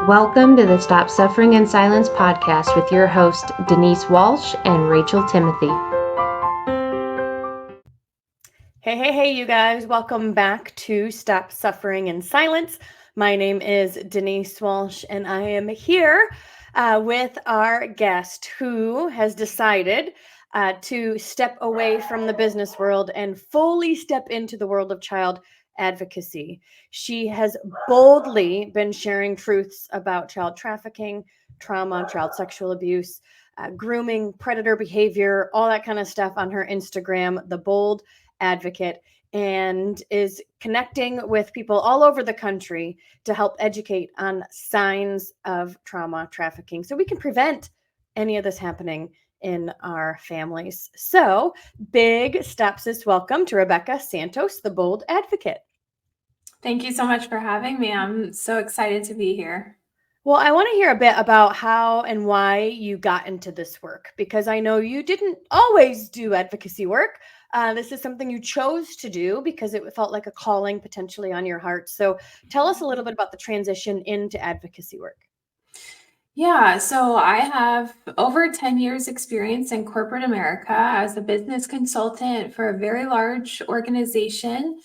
Welcome to the Stop Suffering in Silence podcast with your host, Denise Walsh and Rachel Timothy. Hey, you guys. Welcome back to Stop Suffering in Silence. My name is Denise Walsh, and I am here with our guest who has decided to step away from the business world and fully step into the world of child advocacy. She has boldly been sharing truths about child trafficking, trauma, child sexual abuse, grooming, predator behavior, all that kind of stuff on her Instagram, The Bold Advocate, and is connecting with people all over the country to help educate on signs of trauma trafficking so we can prevent any of this happening in our families. So, big STOPSIS welcome to Rebecca Santos, the Bold Advocate. Thank you so much for having me. I'm so excited to be here. Well, I want to hear a bit about how and why you got into this work, because I know you didn't always do advocacy work. This is something you chose to do because it felt like a calling potentially on your heart. So tell us a little bit about the transition into advocacy work. Yeah, so I have over 10 years experience in corporate America as a business consultant for a very large organization.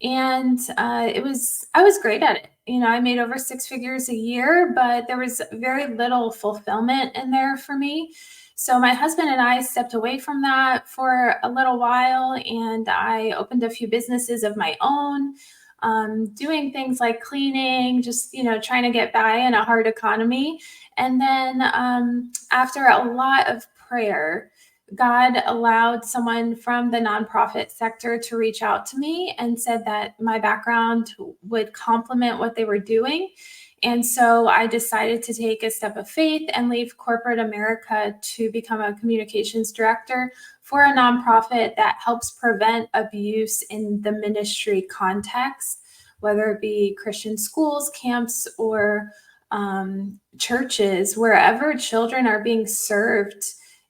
And I was great at it. You know, I made over 6 figures a year, but there was very little fulfillment in there for me. So my husband and I stepped away from that for a little while, and I opened a few businesses of my own, doing things like cleaning, just, trying to get by in a hard economy. And then after a lot of prayer, God allowed someone from the nonprofit sector to reach out to me and said that my background would complement what they were doing. And so I decided to take a step of faith and leave corporate America to become a communications director for a nonprofit that helps prevent abuse in the ministry context, whether it be Christian schools, camps, or churches, wherever children are being served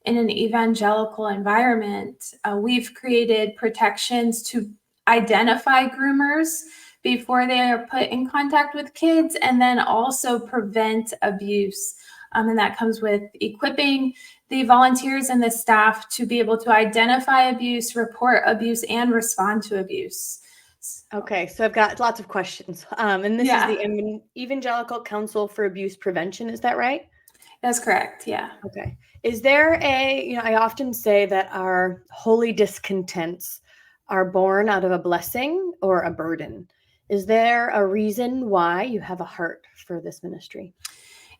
in an evangelical environment. We've created protections to identify groomers before they are put in contact with kids, and then also prevent abuse. And that comes with equipping the volunteers and the staff to be able to identify abuse, report abuse, and respond to abuse. Okay, so I've got lots of questions. And this is the Evangelical Council for Abuse Prevention. Is that right? That's correct. Yeah. Okay. Is there I often say that our holy discontents are born out of a blessing or a burden. Is there a reason why you have a heart for this ministry?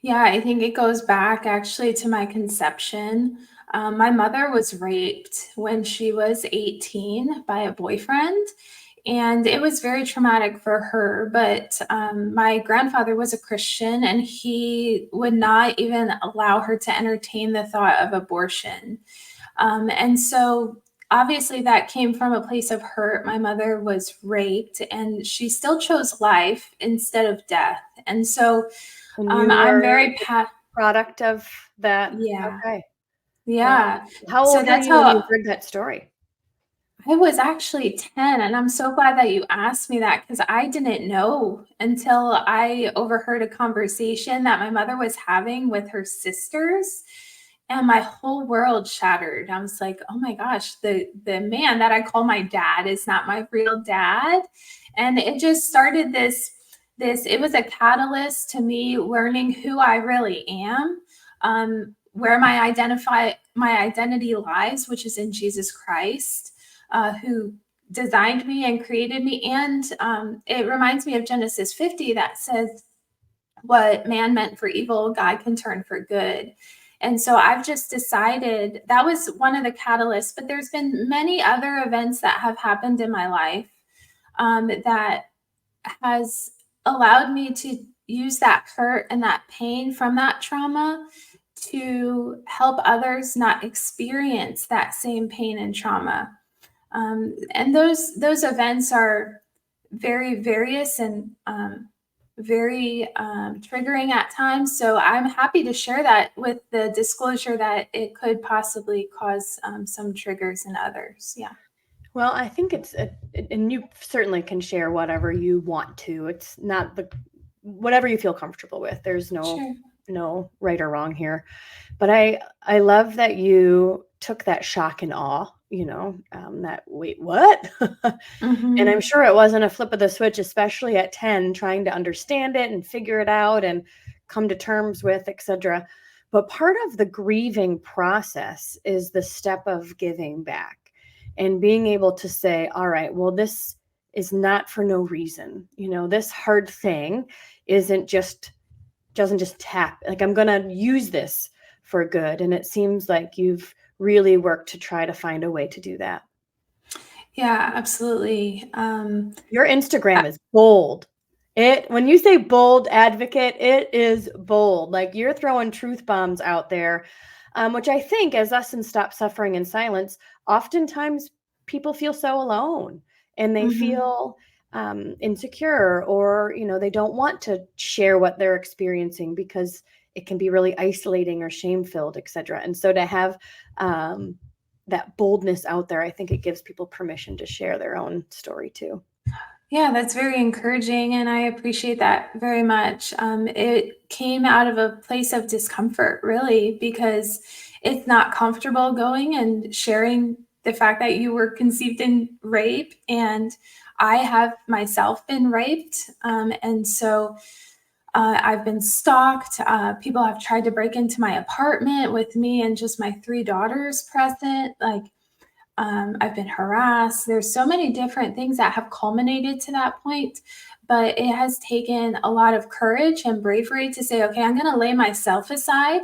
Yeah, I think it goes back actually to my conception. My mother was raped when she was 18 by a boyfriend, and it was very traumatic for her. But my grandfather was a Christian, and he would not even allow her to entertain the thought of abortion. And so obviously that came from a place of hurt. My mother was raped, and she still chose life instead of death. And so I'm very product of that. Yeah. Okay. Yeah. Wow. How old were you when you heard that story? I was actually 10, and I'm so glad that you asked me that, because I didn't know until I overheard a conversation that my mother was having with her sisters, and my whole world shattered. I was like, oh my gosh, the man that I call my dad is not my real dad. And it just started this, it was a catalyst to me learning who I really am, where my identity lies, which is in Jesus Christ, who designed me and created me. And it reminds me of Genesis 50 that says, what man meant for evil, God can turn for good. And so I've just decided that was one of the catalysts, but there's been many other events that have happened in my life that has allowed me to use that hurt and that pain from that trauma to help others not experience that same pain and trauma. And those events are very various and very triggering at times. So I'm happy to share that, with the disclosure that it could possibly cause some triggers in others. Yeah. Well, I think and you certainly can share whatever you want to. It's not whatever you feel comfortable with. There's Sure. no right or wrong here. But I love that you took that shock and awe, that, wait, what? And I'm Mhm. sure it wasn't a flip of the switch, especially at 10, trying to understand it and figure it out and come to terms with, etc. But part of the grieving process is the step of giving back and being able to say, all right, well, this is not for no reason. This hard thing isn't just doesn't just tap, like, I'm going to use this for good. And it seems like you've really worked to try to find a way to do that. Yeah, absolutely. Your Instagram is bold. When you say bold advocate, it is bold. Like, you're throwing truth bombs out there, which I think, as us in Stop Suffering in Silence, oftentimes people feel so alone and they Mhm. feel insecure, or they don't want to share what they're experiencing because it can be really isolating or shame-filled, etc. And so to have that boldness out there, I think it gives people permission to share their own story too. Yeah, that's very encouraging, and I appreciate that very much. It came out of a place of discomfort, really, because it's not comfortable going and sharing the fact that you were conceived in rape, and I have myself been raped, and so I've been stalked. People have tried to break into my apartment with me and just my 3 daughters present. Like, I've been harassed. There's so many different things that have culminated to that point, but it has taken a lot of courage and bravery to say, okay, I'm going to lay myself aside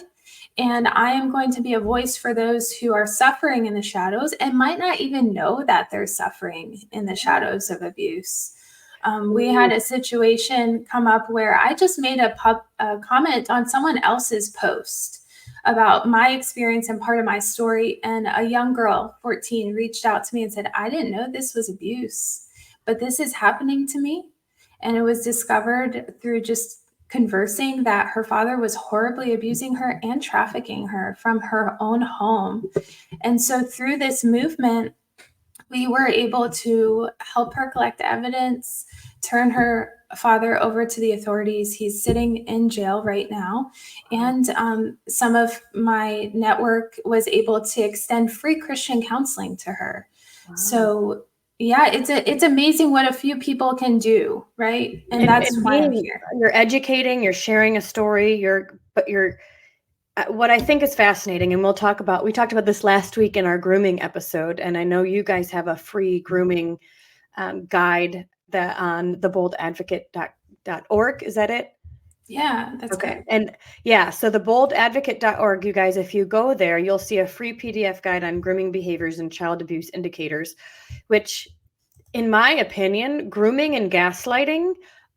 and I am going to be a voice for those who are suffering in the shadows and might not even know that they're suffering in the shadows of abuse. We had a situation come up where I just made a comment on someone else's post about my experience and part of my story. And a young girl, 14, reached out to me and said, I didn't know this was abuse, but this is happening to me. And it was discovered through just conversing that her father was horribly abusing her and trafficking her from her own home. And so through this movement, we were able to help her collect evidence, turn her father over to the authorities. He's sitting in jail right now. And some of my network was able to extend free Christian counseling to her. Wow. So yeah, it's amazing what a few people can do, right? And that's why I'm here. You're educating, you're sharing a story, what I think is fascinating, and we talked about this last week in our grooming episode, and I know you guys have a free grooming guide that on theboldadvocate.org. Is that it? Yeah, that's Okay. correct. And yeah, so theboldadvocate.org, you guys, if you go there, you'll see a free PDF guide on grooming behaviors and child abuse indicators, which, in my opinion, grooming and gaslighting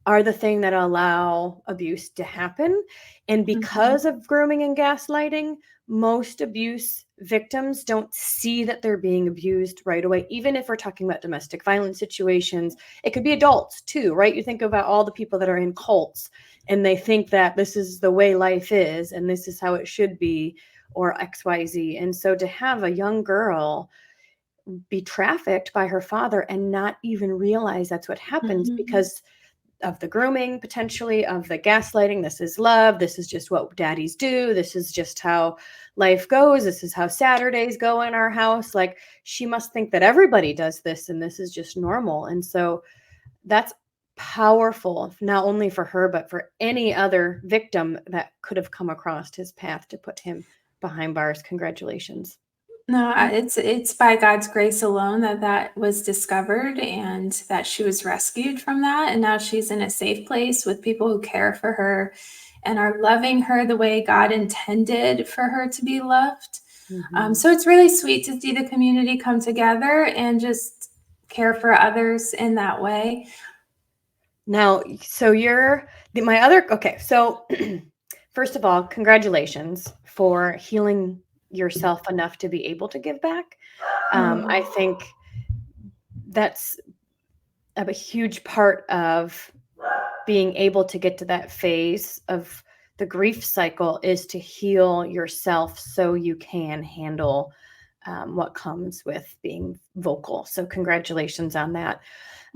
are the thing that allow abuse to happen. And because of grooming and gaslighting, most abuse victims don't see that they're being abused right away. Even if we're talking about domestic violence situations, it could be adults too, right? You think about all the people that are in cults and they think that this is the way life is and this is how it should be, or XYZ. And so to have a young girl be trafficked by her father and not even realize that's what happens because of the grooming, potentially, of the gaslighting. This is love. This is just what daddies do. This is just how life goes. This is how Saturdays go in our house. Like, she must think that everybody does this and this is just normal. And so that's powerful, not only for her, but for any other victim that could have come across his path to put him behind bars. Congratulations. No, it's by God's grace alone that that was discovered and that she was rescued from that, and now she's in a safe place with people who care for her and are loving her the way God intended for her to be loved. So it's really sweet to see the community come together and just care for others in that way. Now, so so first of all, congratulations for healing yourself enough to be able to give back. I think that's a huge part of being able to get to that phase of the grief cycle, is to heal yourself so you can handle what comes with being vocal. So congratulations on that.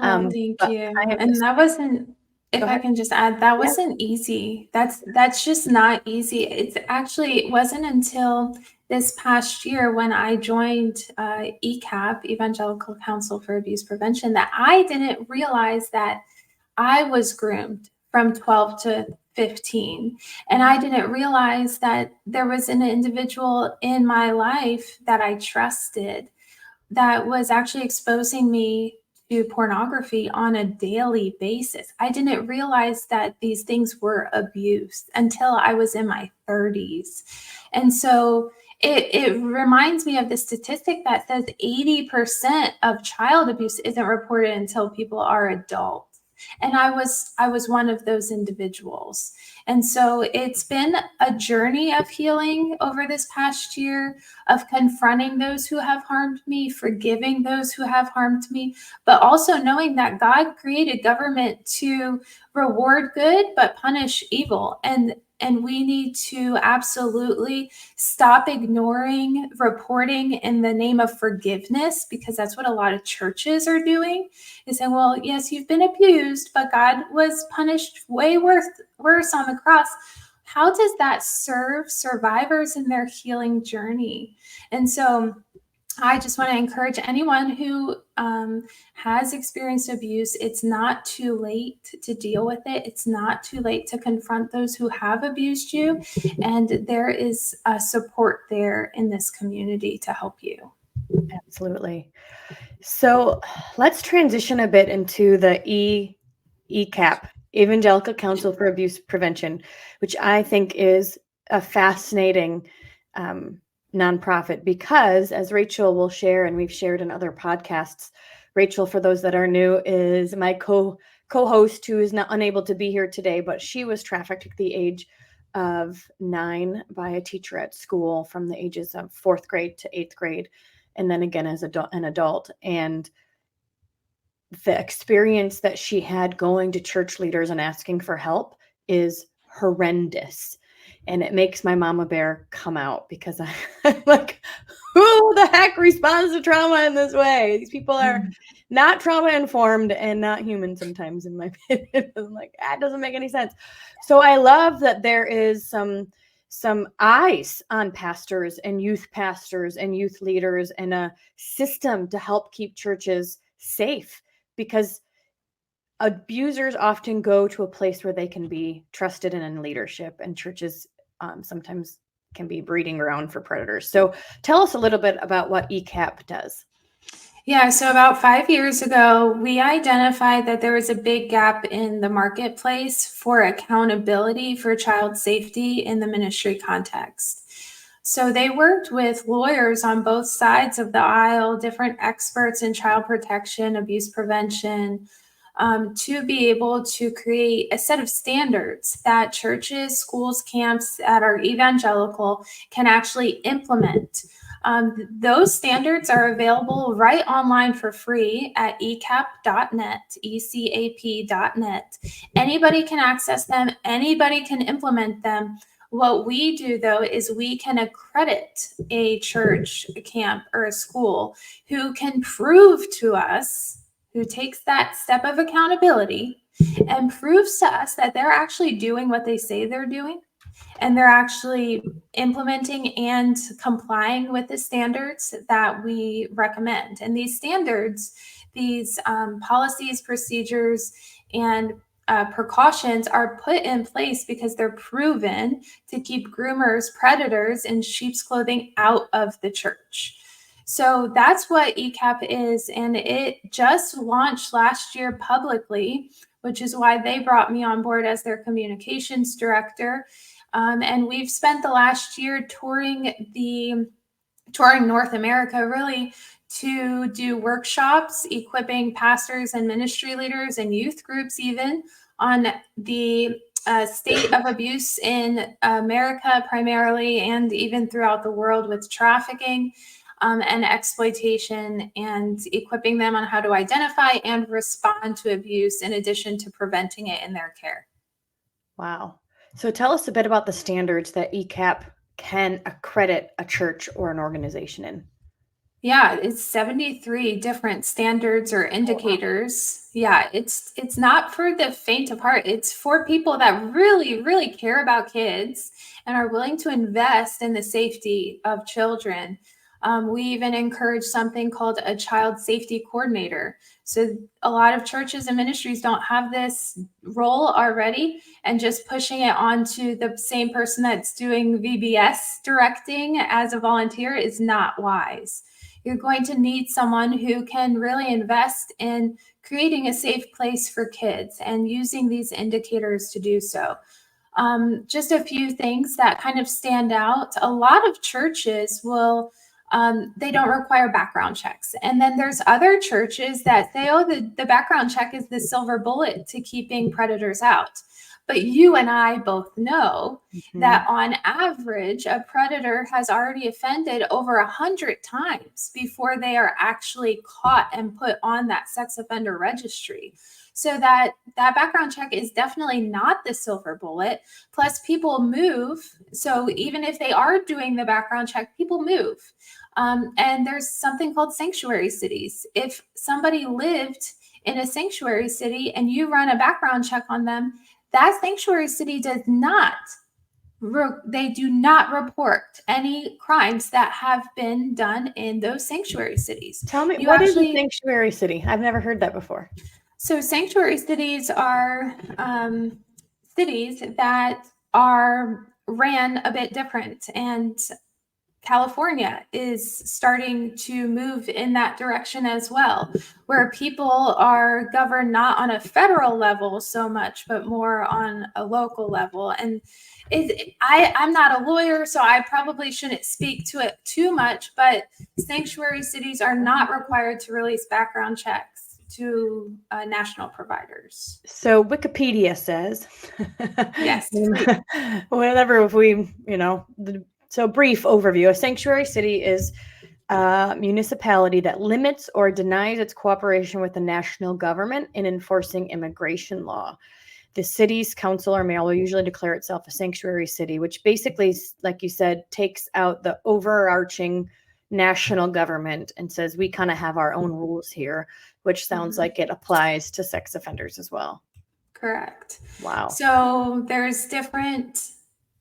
Thank But you. I am And that wasn't If Go I ahead. can just add, that Yeah. wasn't easy. That's just not easy. It wasn't until this past year when I joined ECAP, Evangelical Council for Abuse Prevention, that I didn't realize that I was groomed from 12 to 15. And I didn't realize that there was an individual in my life that I trusted that was actually exposing me to pornography on a daily basis. I didn't realize that these things were abuse until I was in my 30s. And so it reminds me of the statistic that says 80% of child abuse isn't reported until people are adults. And I was one of those individuals. And so it's been a journey of healing over this past year, of confronting those who have harmed me, forgiving those who have harmed me, but also knowing that God created government to reward good but punish evil. And we need to absolutely stop ignoring reporting in the name of forgiveness, because that's what a lot of churches are doing, is saying, well, yes, you've been abused, but God was punished way worse on the cross. How does that serve survivors in their healing journey? And so I just want to encourage anyone who has experienced abuse, it's not too late to deal with it. It's not too late to confront those who have abused you. And there is support there in this community to help you. Absolutely. So let's transition a bit into the ECAP, Evangelical Council for Abuse Prevention, which I think is a fascinating nonprofit, because, as Rachel will share, and we've shared in other podcasts, Rachel, for those that are new, is my co-host who is not unable to be here today, but she was trafficked at the age of 9 by a teacher at school from the ages of 4th grade to 8th grade, and then again as an adult. And the experience that she had going to church leaders and asking for help is horrendous. And it makes my mama bear come out, because I'm like, who the heck responds to trauma in this way? These people are not trauma informed and not human sometimes, in my opinion. I'm like, that doesn't make any sense. So I love that there is some eyes on pastors and youth leaders, and a system to help keep churches safe, because abusers often go to a place where they can be trusted and in leadership, and churches sometimes can be breeding ground for predators. So tell us a little bit about what ECAP does. Yeah, so about 5 years ago, we identified that there was a big gap in the marketplace for accountability for child safety in the ministry context. So they worked with lawyers on both sides of the aisle, different experts in child protection, abuse prevention, to be able to create a set of standards that churches, schools, camps that are evangelical can actually implement. Those standards are available right online for free at ecap.net, ecap.net. Anybody can access them. Anybody can implement them. What we do, though, is we can accredit a church, a camp, or a school who can prove to us, who takes that step of accountability and proves to us that they're actually doing what they say they're doing, and they're actually implementing and complying with the standards that we recommend. And these standards, these policies, procedures, and precautions are put in place because they're proven to keep groomers, predators in sheep's clothing out of the church. So that's what ECAP is. And it just launched last year publicly, which is why they brought me on board as their communications director. And we've spent the last year touring North America, really, to do workshops, equipping pastors and ministry leaders and youth groups even on the state of abuse in America primarily, and even throughout the world, with trafficking and exploitation, and equipping them on how to identify and respond to abuse, in addition to preventing it in their care. Wow. So tell us a bit about the standards that ECAP can accredit a church or an organization in. Yeah, it's 73 different standards or indicators. Yeah, it's not for the faint of heart. It's for people that really, really care about kids and are willing to invest in the safety of children. We even encourage something called a child safety coordinator. So a lot of churches and ministries don't have this role already, and just pushing it onto the same person that's doing VBS directing as a volunteer is not wise. You're going to need someone who can really invest in creating a safe place for kids and using these indicators to do so. Just a few things that kind of stand out. A lot of churches will, they don't require background checks. And then there's other churches that say, oh, the background check is the silver bullet to keeping predators out. But you and I both know that on average, a predator has already offended over 100 times before they are actually caught and put on that sex offender registry. So that background check is definitely not the silver bullet. Plus, people move. So even if they are doing the background check, people move. And there's something called sanctuary cities. If somebody lived in a sanctuary city and you run a background check on them, that sanctuary city does not, they do not report any crimes that have been done in those sanctuary cities. Tell me, what is a sanctuary city? I've never heard that before. So sanctuary cities are cities that are ran a bit different, and California is starting to move in that direction as well, where people are governed not on a federal level so much, but more on a local level. And I'm not a lawyer, so I probably shouldn't speak to it too much, but sanctuary cities are not required to release background checks to national providers. So Wikipedia says, yes, whatever, if we, so brief overview, a sanctuary city is a municipality that limits or denies its cooperation with the national government in enforcing immigration law. The city's council or mayor will usually declare itself a sanctuary city, which basically, like you said, takes out the overarching national government and says we kind of have our own rules here, which sounds like it applies to sex offenders as well. Correct. Wow. So there's different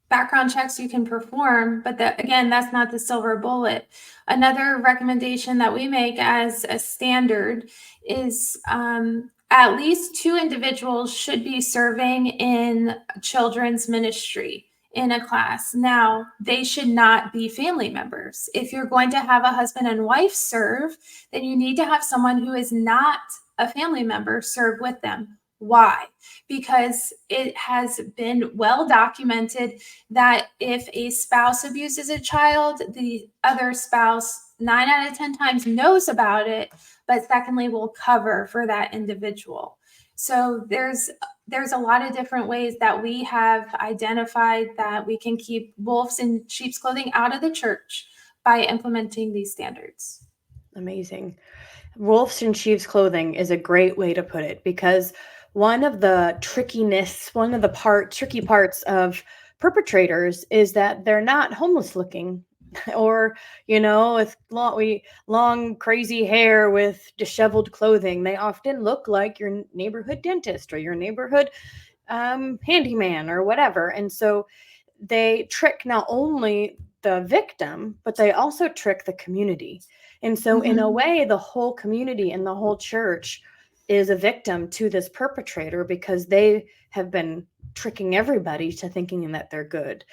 background checks you can perform, but again, that's not the silver bullet. Another recommendation that we make as a standard is at least 2 individuals should be serving in children's ministry in a class. Now, they should not be family members. If you're going to have a husband and wife serve, then you need to have someone who is not a family member serve with them. Why? Because it has been well documented that if a spouse abuses a child, the other spouse 9 out of 10 times knows about it, but secondly will cover for that individual. So there's a lot of different ways that we have identified that we can keep wolves in sheep's clothing out of the church by implementing these standards. Amazing. Wolves in sheep's clothing is a great way to put it, because one of the tricky parts of perpetrators is that they're not homeless looking or, with long, crazy hair with disheveled clothing. They often look like your neighborhood dentist or your neighborhood handyman or whatever. And so they trick not only the victim, but they also trick the community. And so in a way, the whole community and the whole church is a victim to this perpetrator because they have been tricking everybody to thinking that they're good.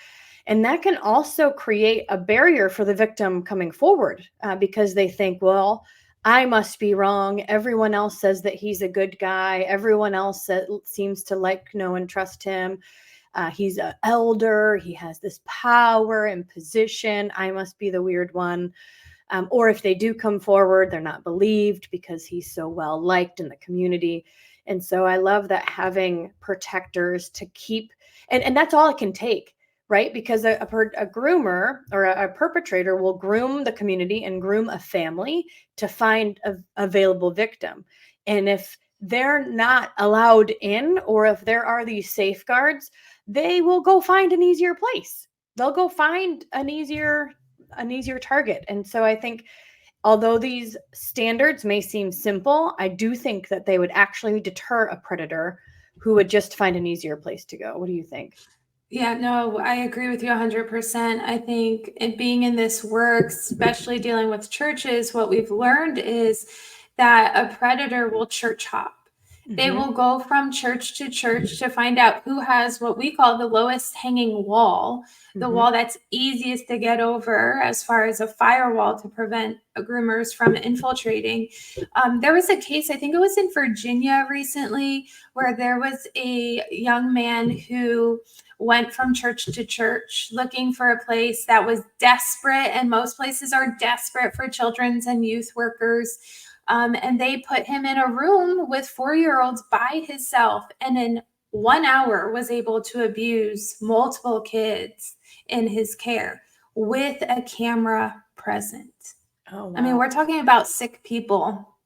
And that can also create a barrier for the victim coming forward because they think, well, I must be wrong. Everyone else says that he's a good guy. Everyone else seems to know and trust him. He's an elder. He has this power and position. I must be the weird one. Or if they do come forward, they're not believed because he's so well liked in the community. And so I love that having protectors to keep, and that's all it can take, right? Because a groomer or a perpetrator will groom the community and groom a family to find an available victim. And if they're not allowed in, or if there are these safeguards, they will go find an easier place. They'll go find an easier target. And so I think although these standards may seem simple, I do think that they would actually deter a predator who would just find an easier place to go. What do you think? Yeah, no, I agree with you 100%. I think being in this work, especially dealing with churches, what we've learned is that a predator will church hop. They Mhm. will go from church to church to find out who has what we call the lowest hanging wall, the Mhm. wall that's easiest to get over as far as a firewall to prevent groomers from infiltrating. There was a case, I think it was in Virginia recently, where there was a young man who went from church to church looking for a place that was desperate, and most places are desperate for children's and youth workers. And they put him in a room with 4-year-olds by himself, and in 1 hour was able to abuse multiple kids in his care with a camera present. Oh, wow. I mean, we're talking about sick people,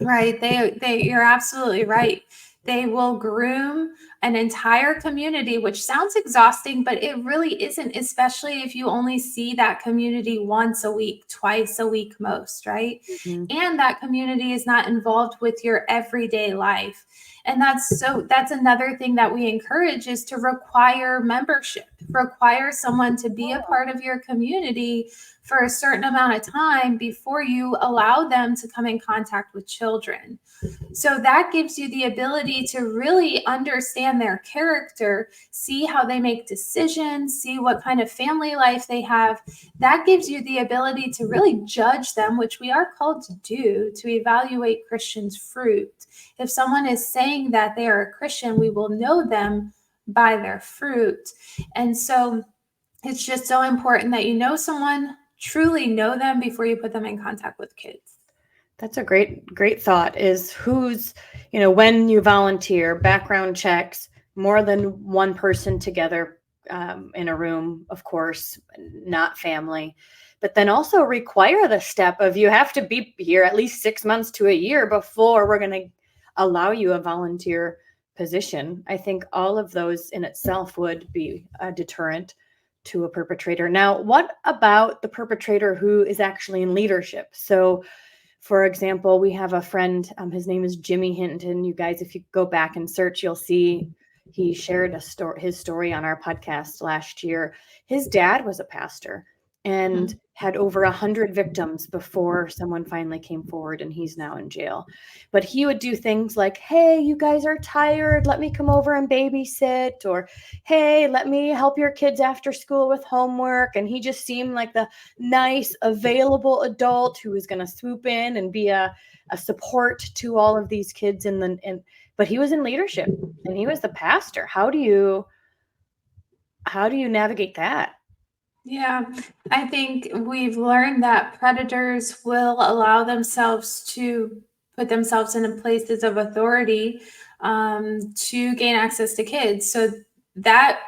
right? You're absolutely right. They will groom an entire community, which sounds exhausting, but it really isn't, especially if you only see that community once a week, twice a week most, right? Mhm. And that community is not involved with your everyday life. And that's another thing that we encourage, is to require membership, require someone to be a part of your community for a certain amount of time before you allow them to come in contact with children. So that gives you the ability to really understand their character, see how they make decisions, see what kind of family life they have. That gives you the ability to really judge them, which we are called to do, to evaluate Christians' fruit. If someone is saying that they are a Christian, we will know them by their fruit. And so it's just so important that you know someone, truly know them before you put them in contact with kids. That's a great thought, is who's, when you volunteer, background checks, more than one person together in a room, of course, not family, but then also require the step of, you have to be here at least 6 months to a year before we're going to allow you a volunteer position. I think all of those in itself would be a deterrent to a perpetrator. Now, what about the perpetrator who is actually in leadership? So, for example, we have a friend, his name is Jimmy Hinton. You guys, if you go back and search, you'll see he shared his story on our podcast last year. His dad was a pastor and had over 100 victims before someone finally came forward, and he's now in jail. But he would do things like, hey, you guys are tired, let me come over and babysit, or hey, let me help your kids after school with homework. And he just seemed like the nice, available adult who was going to swoop in and be a support to all of these kids. But he was in leadership and he was the pastor. How do you navigate that? Yeah, I think we've learned that predators will allow themselves to put themselves in places of authority to gain access to kids. So that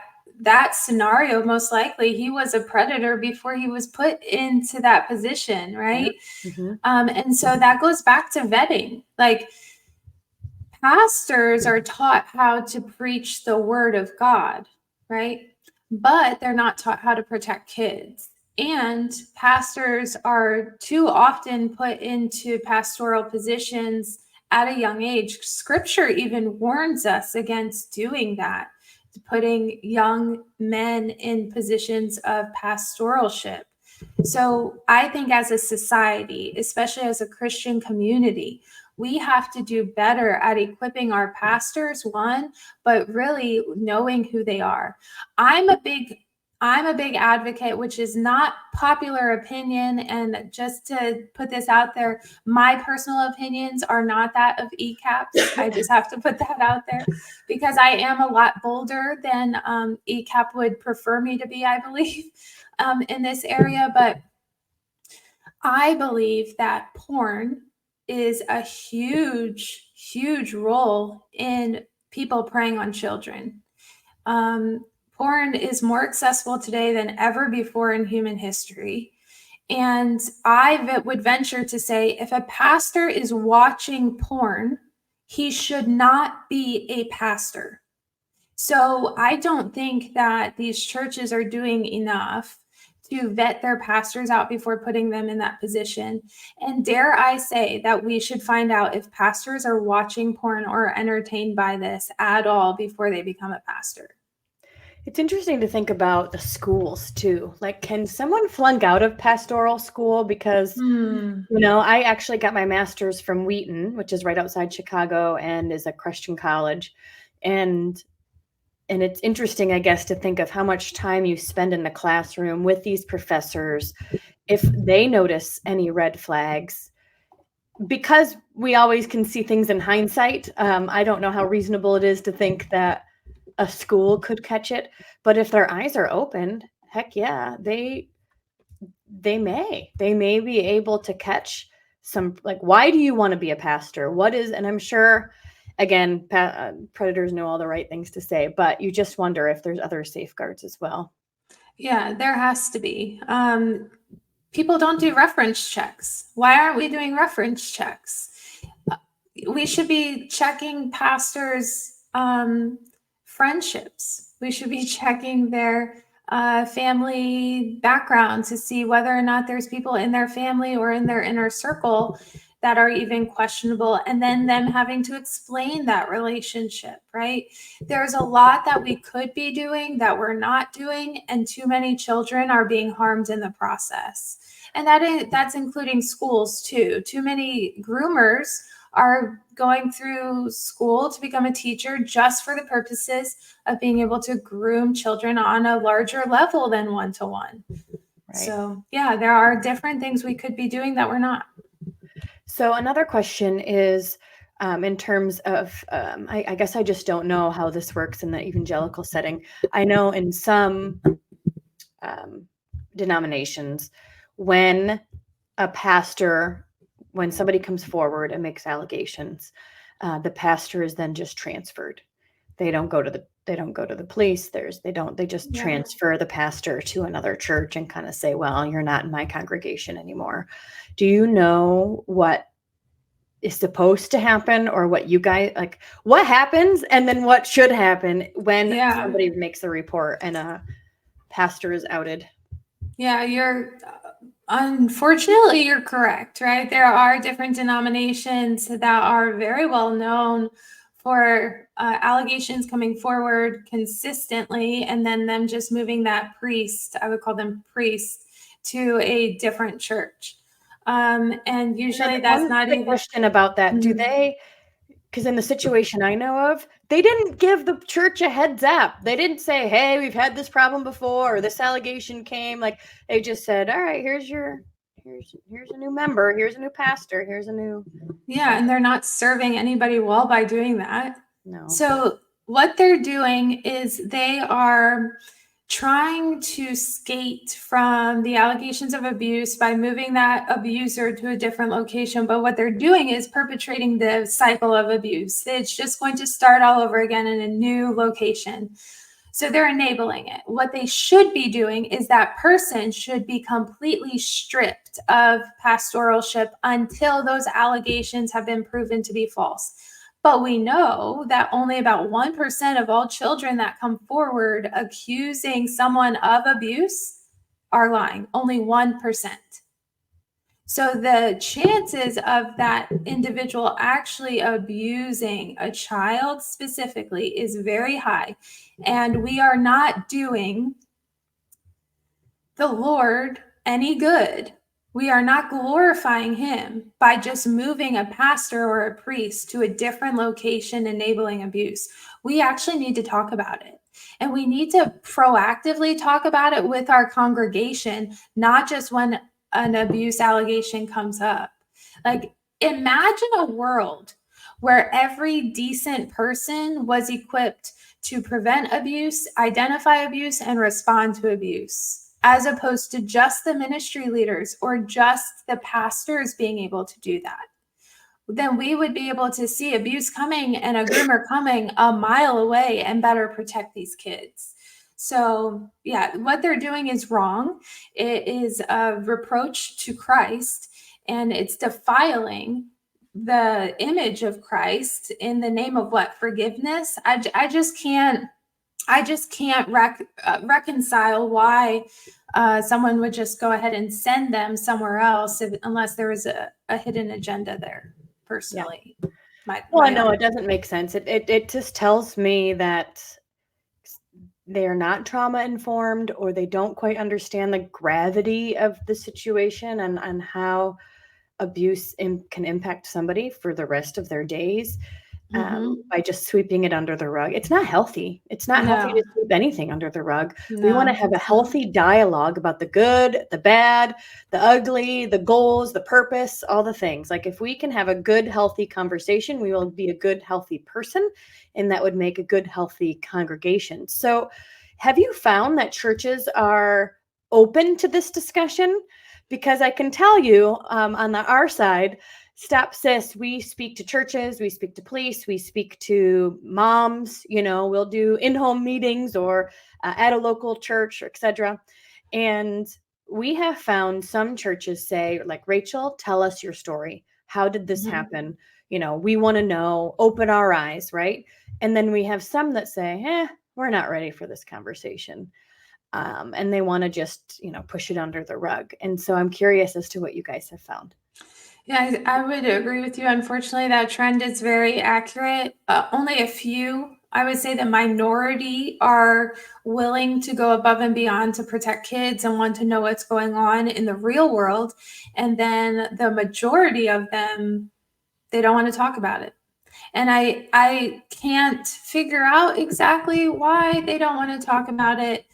scenario, most likely he was a predator before he was put into that position, right? Yeah. Mm-hmm. And so that goes back to vetting. Like, pastors are taught how to preach the word of God, right? But they're not taught how to protect kids. And pastors are too often put into pastoral positions at a young age. Scripture even warns us against doing that, putting young men in positions of pastoralship. So I think as a society, especially as a Christian community, we have to do better at equipping our pastors, one, but really knowing who they are. I'm a big advocate, which is not popular opinion. And just to put this out there, my personal opinions are not that of ECAPs. I just have to put that out there because I am a lot bolder than ECAP would prefer me to be, I believe, in this area. But I believe that porn is a huge role in people preying on children. Porn is more accessible today than ever before in human history. And I would venture to say, if a pastor is watching porn, he should not be a pastor. So I don't think that these churches are doing enough to vet their pastors out before putting them in that position. And dare I say that we should find out if pastors are watching porn or entertained by this at all before they become a pastor. It's interesting to think about the schools too. Like, can someone flunk out of pastoral school? Because, I actually got my master's from Wheaton, which is right outside Chicago and is a Christian college. And it's interesting, I guess, to think of how much time you spend in the classroom with these professors, if they notice any red flags. Because we always can see things in hindsight, I don't know how reasonable it is to think that a school could catch it, but if their eyes are open, heck yeah, they may be able to catch some, like, why do you want to be a pastor? What is, and I'm sure, again, predators know all the right things to say, but you just wonder if there's other safeguards as well. Yeah, there has to be. People don't do reference checks. Why aren't we doing reference checks? We should be checking pastors' friendships. We should be checking their family background to see whether or not there's people in their family or in their inner circle that are even questionable, and then them having to explain that relationship, right? There's a lot that we could be doing that we're not doing, and too many children are being harmed in the process. And that's including schools too. Too many groomers are going through school to become a teacher just for the purposes of being able to groom children on a larger level than one-to-one. Right. So yeah, there are different things we could be doing that we're not. So another question is, in terms of, I guess I just don't know how this works in the evangelical setting. I know in some denominations, when somebody comes forward and makes allegations, the pastor is then just transferred. They don't go to the police. They just transfer the pastor to another church and kind of say, well, you're not in my congregation anymore. Do you know what is supposed to happen, or what you guys, like, what happens and then what should happen when somebody makes a report and a pastor is outed? Yeah, unfortunately, you're correct, right? There are different denominations that are very well known for allegations coming forward consistently, and then them just moving that priest, I would call them priests, to a different church. And usually that's not even... question about that. Do they, because in the situation I know of, they didn't give the church a heads up. They didn't say, hey, we've had this problem before, or this allegation came. Like, they just said, all right, here's a new member, here's a new pastor, here's a new... Yeah, and they're not serving anybody well by doing that. No. So what they're doing is they are trying to skate from the allegations of abuse by moving that abuser to a different location. But what they're doing is perpetrating the cycle of abuse. It's just going to start all over again in a new location. So they're enabling it. What they should be doing is that person should be completely stripped of pastoralship until those allegations have been proven to be false. But we know that only about 1% of all children that come forward accusing someone of abuse are lying. Only 1%. So the chances of that individual actually abusing a child specifically is very high. And we are not doing the Lord any good. We are not glorifying him by just moving a pastor or a priest to a different location, enabling abuse. We actually need to talk about it. And we need to proactively talk about it with our congregation, not just when an abuse allegation comes up. Like, imagine a world where every decent person was equipped to prevent abuse, identify abuse, and respond to abuse, as opposed to just the ministry leaders or just the pastors being able to do that. Then we would be able to see abuse coming and a groomer coming a mile away and better protect these kids. So yeah, what they're doing is wrong. It is a reproach to Christ, and it's defiling the image of Christ in the name of what? Forgiveness. I just can't I just can't reconcile why someone would just go ahead and send them somewhere else unless there was a hidden agenda there, personally. Yeah. My No, own. it doesn't make sense. It just tells me that they're not trauma informed, or they don't quite understand the gravity of the situation and how abuse can impact somebody for the rest of their days. By just sweeping it under the rug. It's not healthy. It's not healthy to sweep anything under the rug. We want to have a healthy dialogue about the good, the bad, the ugly, the goals, the purpose, all the things. Like, if we can have a good, healthy conversation, we will be a good, healthy person, and that would make a good, healthy congregation. So have you found that churches are open to this discussion? Because I can tell you, on our side, Stop SIS, we speak to churches, we speak to police, we speak to moms, we'll do in-home meetings or at a local church, etc. And we have found some churches say, like, Rachel, tell us your story. How did this happen? We want to know, open our eyes, right? And then we have some that say, we're not ready for this conversation. And they want to just, push it under the rug. And so I'm curious as to what you guys have found. Yeah, I would agree with you. Unfortunately, that trend is very accurate. Only a few, I would say the minority, are willing to go above and beyond to protect kids and want to know what's going on in the real world. And then the majority of them, they don't want to talk about it. And I can't figure out exactly why they don't want to talk about it.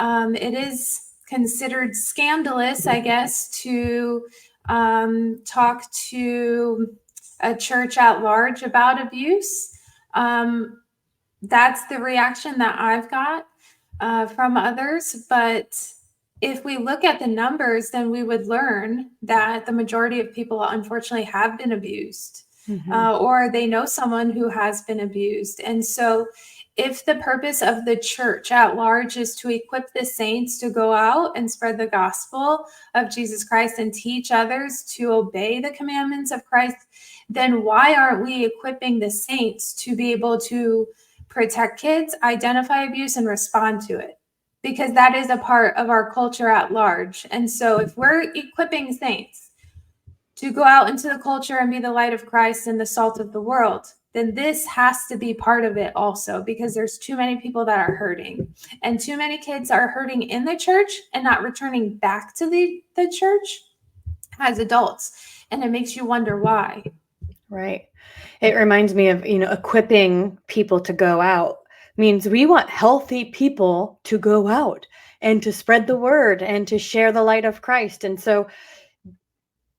It is considered scandalous, I guess, to talk to a church at large about abuse. That's the reaction that I've got from others. But if we look at the numbers, then we would learn that the majority of people, unfortunately, have been abused. Or they know someone who has been abused. And so if the purpose of the church at large is to equip the saints to go out and spread the gospel of Jesus Christ and teach others to obey the commandments of Christ, then why aren't we equipping the saints to be able to protect kids, identify abuse, and respond to it? Because that is a part of our culture at large. And so if we're equipping saints to go out into the culture and be the light of Christ and the salt of the world, then this has to be part of it also, because there's too many people that are hurting, and too many kids are hurting in the church and not returning back to the church as adults. And it makes you wonder why. Right. It reminds me of, equipping people to go out means we want healthy people to go out and to spread the word and to share the light of Christ. And so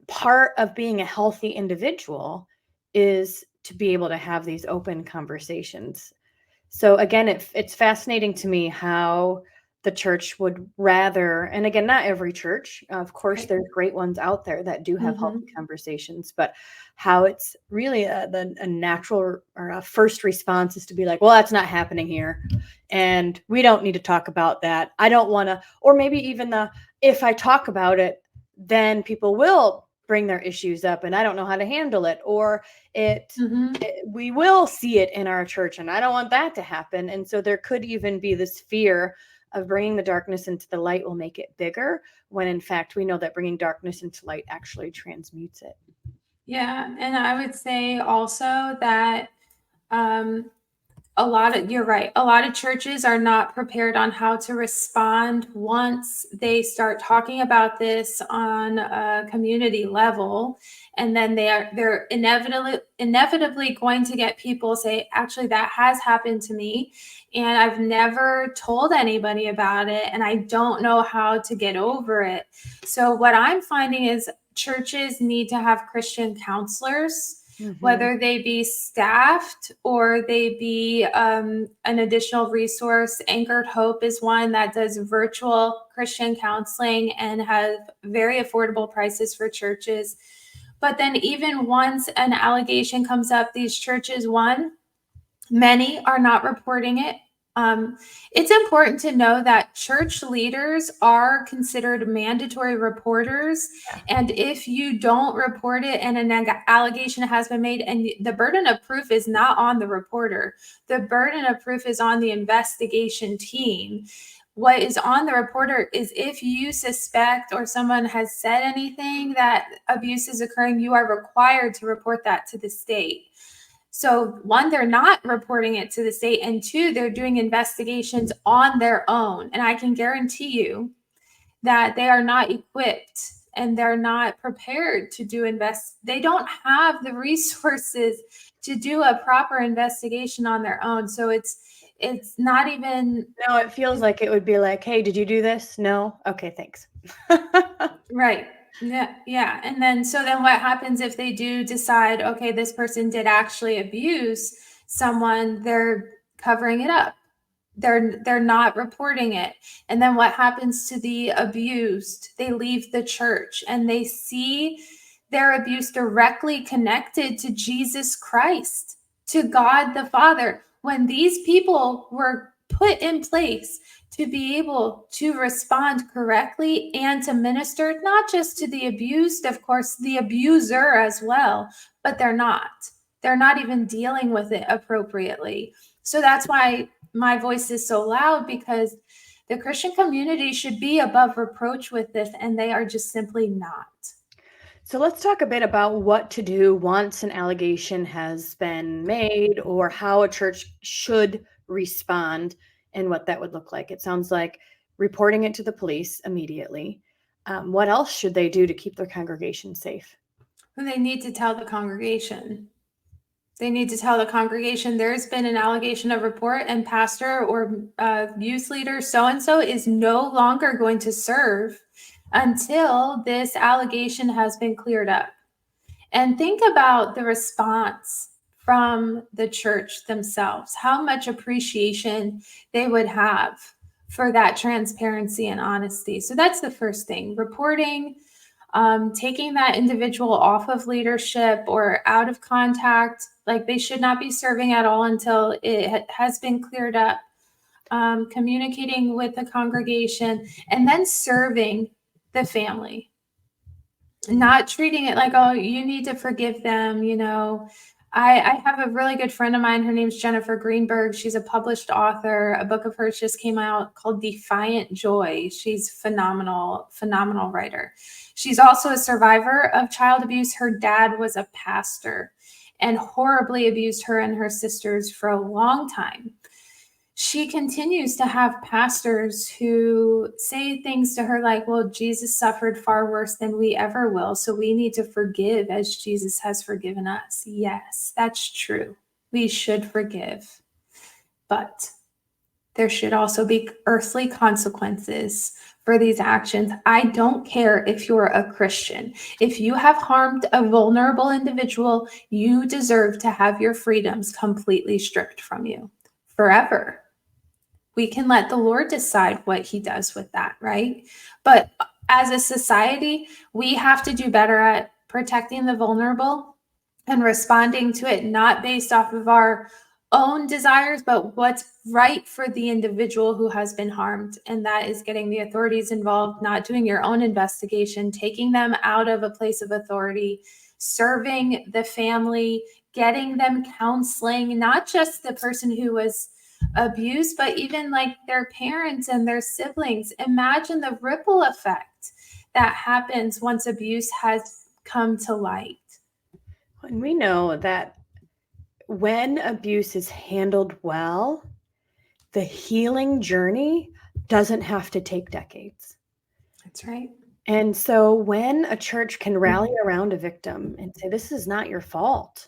part of being a healthy individual is to be able to have these open conversations. So again, it's fascinating to me how the church would rather, and again, not every church, of course, there's great ones out there that do have healthy conversations, but how it's really a natural or a first response is to be like, well, that's not happening here, and we don't need to talk about that. I don't want to, or maybe even if I talk about it, then people will bring their issues up and I don't know how to handle it, or we will see it in our church and I don't want that to happen. And so there could even be this fear of bringing the darkness into the light will make it bigger, when in fact we know that bringing darkness into light actually transmutes it. Yeah, and I would say also that you're right. A lot of churches are not prepared on how to respond once they start talking about this on a community level. And then they're inevitably going to get people say, actually, that has happened to me, and I've never told anybody about it, and I don't know how to get over it. So what I'm finding is churches need to have Christian counselors, whether they be staffed or they be an additional resource. Anchored Hope is one that does virtual Christian counseling and have very affordable prices for churches. But then even once an allegation comes up, these churches, many are not reporting it It's important to know that church leaders are considered mandatory reporters. Yeah. And if you don't report it and an allegation has been made, and the burden of proof is not on the reporter, the burden of proof is on the investigation team. What is on the reporter is if you suspect or someone has said anything that abuse is occurring, you are required to report that to the state. So one, they're not reporting it to the state, and two, they're doing investigations on their own. And I can guarantee you that they are not equipped and they're not prepared to do they don't have the resources to do a proper investigation on their own. So it's not even. No, it feels like it would be like, hey, did you do this? No? Okay, thanks. Right. Yeah. And then what happens if they do decide, okay, this person did actually abuse someone, they're covering it up. They're not reporting it. And then what happens to the abused? They leave the church and they see their abuse directly connected to Jesus Christ, to God the Father. When these people were put in place to be able to respond correctly and to minister, not just to the abused, of course, the abuser as well, but they're not even dealing with it appropriately. So that's why my voice is so loud, because the Christian community should be above reproach with this, and they are just simply not. So let's talk a bit about what to do once an allegation has been made, or how a church should respond and what that would look like. It sounds like reporting it to the police immediately. What else should they do to keep their congregation safe? They need to tell the congregation. There's been an allegation of report, and pastor or youth leader so-and-so is no longer going to serve until this allegation has been cleared up. And think about the response from the church themselves, how much appreciation they would have for that transparency and honesty. So that's the first thing, reporting, taking that individual off of leadership or out of contact. Like, they should not be serving at all until it has been cleared up. Communicating with the congregation, and then serving the family, not treating it like, oh, you need to forgive them. I have a really good friend of mine. Her name's Jennifer Greenberg. She's a published author. A book of hers just came out called Defiant Joy. She's phenomenal writer. She's also a survivor of child abuse. Her dad was a pastor and horribly abused her and her sisters for a long time. She continues to have pastors who say things to her like, well, Jesus suffered far worse than we ever will, so we need to forgive as Jesus has forgiven us. Yes, that's true. We should forgive. But there should also be earthly consequences for these actions. I don't care if you're a Christian. If you have harmed a vulnerable individual, you deserve to have your freedoms completely stripped from you forever. We can let the Lord decide what he does with that, right? But as a society, we have to do better at protecting the vulnerable and responding to it, not based off of our own desires, but what's right for the individual who has been harmed. And that is getting the authorities involved, not doing your own investigation, taking them out of a place of authority, serving the family, getting them counseling, not just the person who was abused, but even like their parents and their siblings. Imagine the ripple effect that happens once abuse has come to light. And we know that when abuse is handled well, the healing journey doesn't have to take decades. That's right. And so when a church can rally around a victim and say, this is not your fault,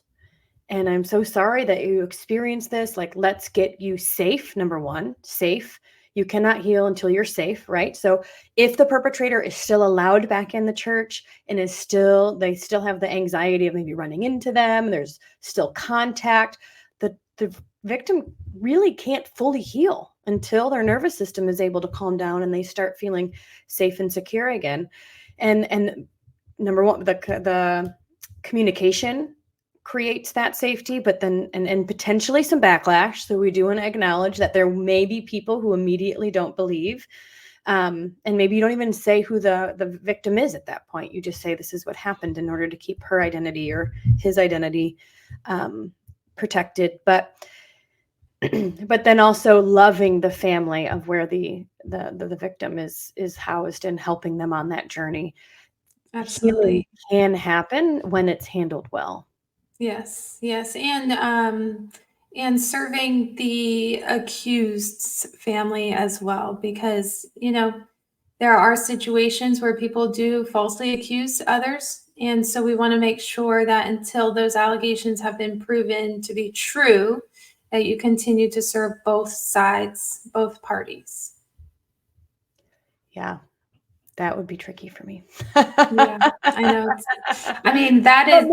and I'm so sorry that you experienced this. Like, let's get you safe. Number one, safe. You cannot heal until you're safe, right? So if the perpetrator is still allowed back in the church and they still have the anxiety of maybe running into them, there's still contact, the victim really can't fully heal until their nervous system is able to calm down and they start feeling safe and secure again. And number one, the communication creates that safety, but then, and potentially some backlash. So we do want to acknowledge that there may be people who immediately don't believe. And maybe you don't even say who the victim is at that point. You just say, this is what happened, in order to keep her identity or his identity protected. But then also loving the family of where the victim is housed, and helping them on that journey. Absolutely. Healing can happen when it's handled well. Yes, yes. And serving the accused's family as well, because, there are situations where people do falsely accuse others. And so we want to make sure that until those allegations have been proven to be true, that you continue to serve both sides, both parties. Yeah, that would be tricky for me. Yeah, I know. I mean, that is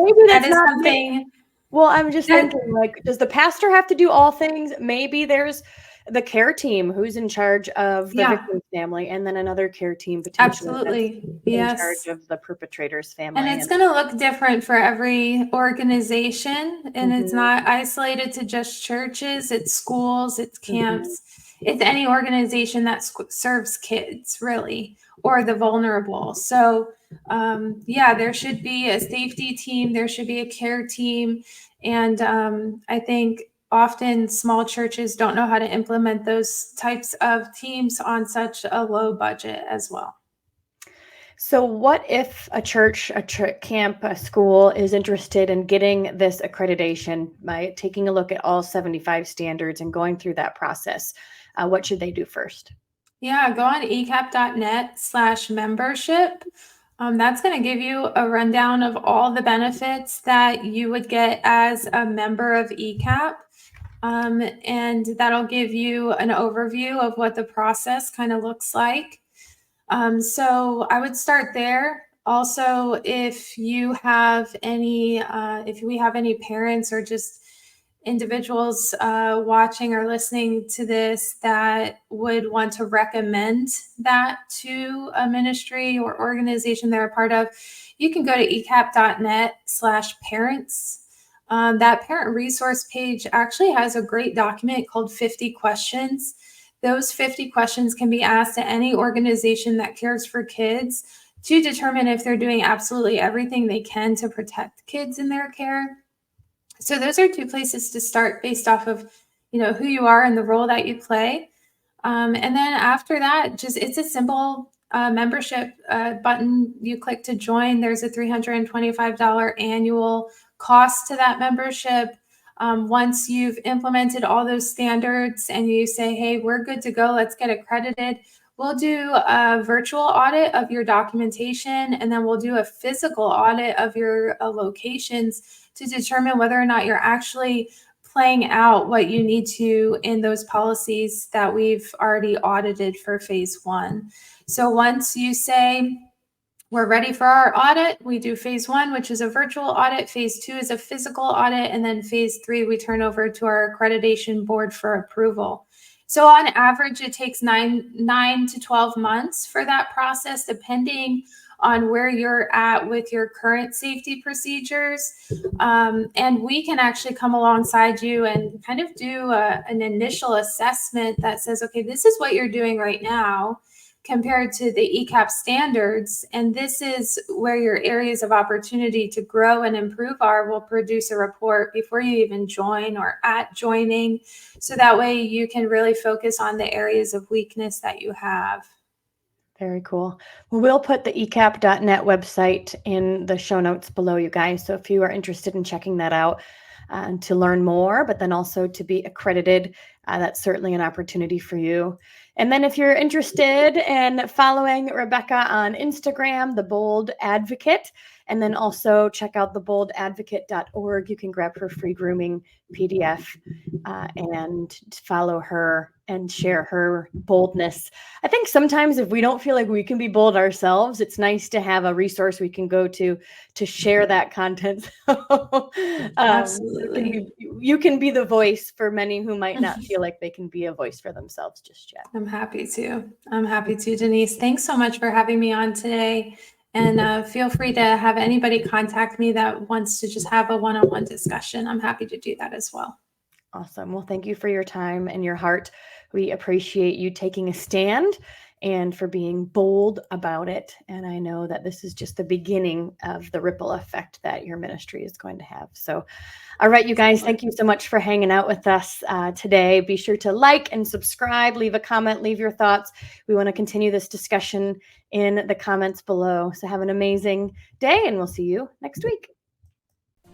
something. Well, I'm just thinking, like, does the pastor have to do all things? Maybe there's the care team who's in charge of the victim's family, and then another care team potentially Absolutely. in charge of the perpetrator's family. And it's going to look different for every organization, and it's not isolated to just churches, it's schools, it's camps, it's any organization that serves kids, really, or the vulnerable. So, there should be a safety team, there should be a care team. And I think often small churches don't know how to implement those types of teams on such a low budget as well. So what if a church, camp, a school is interested in getting this accreditation by taking a look at all 75 standards and going through that process? What should they do first? Yeah, go on ecap.net/membership. That's going to give you a rundown of all the benefits that you would get as a member of ECAP. And that'll give you an overview of what the process kind of looks like. So I would start there. Also, if you have any, if we have any parents or just individuals watching or listening to this that would want to recommend that to a ministry or organization they're a part of, you can go to ecap.net/parents. That parent resource page actually has a great document called 50 questions. Those 50 questions can be asked to any organization that cares for kids to determine if they're doing absolutely everything they can to protect kids in their care. So those are two places to start based off of, who you are and the role that you play. And then after that, it's a simple membership button. You click to join. There's a $325 annual cost to that membership. Once you've implemented all those standards and you say, hey, we're good to go, let's get accredited, we'll do a virtual audit of your documentation, and then we'll do a physical audit of your locations to determine whether or not you're actually playing out what you need to in those policies that we've already audited for phase 1. So once you say, we're ready for our audit, we do phase 1, which is a virtual audit. Phase 2 is a physical audit. And then phase 3, we turn over to our accreditation board for approval. So on average, it takes 9 to 12 months for that process, depending on where you're at with your current safety procedures. And we can actually come alongside you and kind of do an initial assessment that says, okay, this is what you're doing right now compared to the ECAP standards. And this is where your areas of opportunity to grow and improve are. We'll produce a report before you even join or at joining. So that way you can really focus on the areas of weakness that you have. Very cool. Well, we'll put the ecap.net website in the show notes below, you guys. So if you are interested in checking that out and to learn more, but then also to be accredited, that's certainly an opportunity for you. And then if you're interested in following Rebecca on Instagram, The Bold Advocate, and then also check out theboldadvocate.org. You can grab her free grooming PDF and follow her and share her boldness. I think sometimes if we don't feel like we can be bold ourselves, it's nice to have a resource we can go to share that content. Absolutely. You can be the voice for many who might not feel like they can be a voice for themselves just yet. I'm happy to, Denise. Thanks so much for having me on today. And feel free to have anybody contact me that wants to just have a one-on-one discussion. I'm happy to do that as well. Awesome. Well, thank you for your time and your heart. We appreciate you taking a stand and for being bold about it. And I know that this is just the beginning of the ripple effect that your ministry is going to have. So, all right, you guys, thank you so much for hanging out with us today. Be sure to like and subscribe, leave a comment, leave your thoughts. We want to continue this discussion in the comments below. So have an amazing day, and we'll see you next week.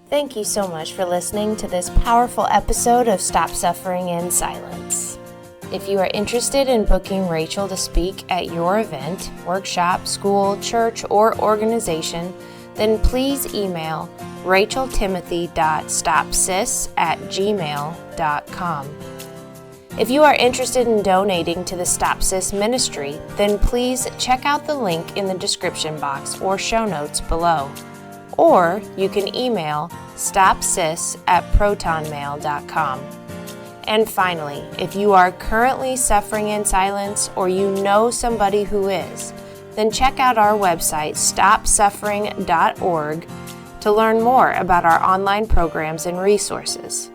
Thank you so much for listening to this powerful episode of Stop Suffering in Silence. If you are interested in booking Rachel to speak at your event, workshop, school, church, or organization, then please email racheltimothy.stopsis@gmail.com. If you are interested in donating to the STOPSIS ministry, then please check out the link in the description box or show notes below. Or you can email stopsis@protonmail.com. And finally, if you are currently suffering in silence or you know somebody who is, then check out our website, stopsuffering.org, to learn more about our online programs and resources.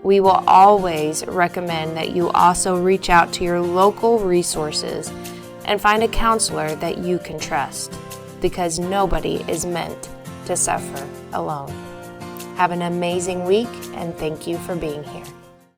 We will always recommend that you also reach out to your local resources and find a counselor that you can trust, because nobody is meant to suffer alone. Have an amazing week, and thank you for being here.